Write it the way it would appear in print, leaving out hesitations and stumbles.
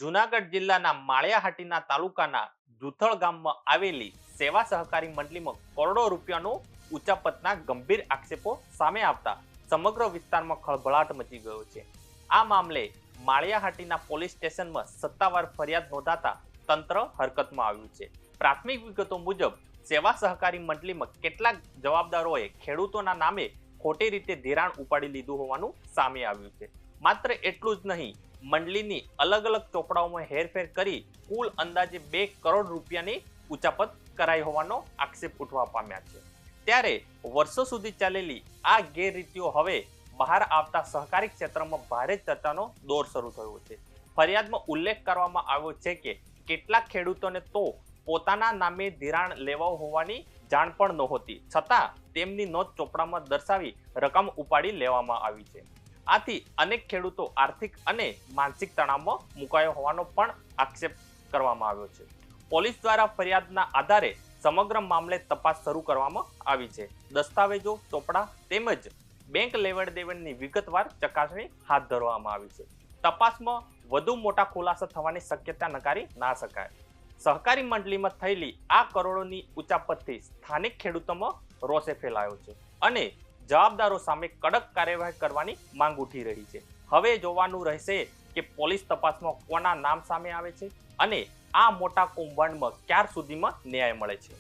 જુનાગઢ જિલ્લાના માળિયાહાટીના તાલુકાના જુથળ ગામમાં આવેલી સેવા સહકારી મંડળીમાં કરોડો રૂપિયાનો ઉચાપતના ગંભીર આક્ષેપો સામે આવતા સમગ્ર વિસ્તારમાં ખળભળાટ મચી ગયો છે. આ મામલે માળિયાહાટીના પોલીસ સ્ટેશનમાં સત્તાવાર ફરિયાદ નોંધાતા તંત્ર હરકતમાં આવ્યું છે. પ્રાથમિક વિગતો મુજબ સેવા સહકારી મંડળીમાં કેટલાક જવાબદારોએ ખેડૂતોના નામે ખોટી રીતે ધિરાણ ઉપાડી લીધું હોવાનું સામે આવ્યું છે. માત્ર એટલું જ નહીં, મંડળીની અલગ અલગ ચોપડાઓમાં હેરફેર કરી કુલ અંદાજે 2 કરોડ રૂપિયાની ઉચાપત કરાઈ હોવાનો આક્ષેપ ઉઠવા પામ્યા છે. ત્યારે વર્ષો સુધી ચાલેલી આ ગેરરીતિઓ હવે બહાર આવતા સહકારી ક્ષેત્રમાં ભારે ચર્ચાનો દોર શરૂ થયો છે. ફરિયાદમાં ઉલ્લેખ કરવામાં આવ્યો છે કે કેટલાક ખેડૂતોને તો પોતાના નામે ધિરાણ લેવા હોવાની જાણ પણ નહોતી, છતાં તેમની નોંધ ચોપડામાં દર્શાવી રકમ ઉપાડી લેવામાં આવી છે. આથી અનેક ખેડૂતો આર્થિક અને માનસિક તણાવમાં મુકાયો હોવાનો પણ આક્ષેપ કરવામાં આવ્યો છે. પોલીસ દ્વારા ફરિયાદના આધારે સમગ્ર મામલે તપાસ શરૂ કરવામાં આવી છે. દસ્તાવેજો, ચોપડા તેમજ બેંક લેવડ દેવડની વિગતવાર ચકાસણી હાથ ધરવામાં આવી છે. તપાસમાં વધુ મોટા ખુલાસા થવાની શક્યતા નકારી ના શકાય. સહકારી મંડળીમાં થયેલી આ કરોડોની ઉચાપતથી સ્થાનિક ખેડૂતોમાં રોષે ફેલાયો છે અને જવાબદારો સામે કડક કાર્યવાહી કરવાની માંગ ઉઠી રહી છે. હવે જોવાનું રહેશે કે પોલીસ તપાસમાં કોના નામ સામે આવે છે અને આ મોટા કૌભાંડમાં ક્યાર સુધીમાં ન્યાય મળે છે.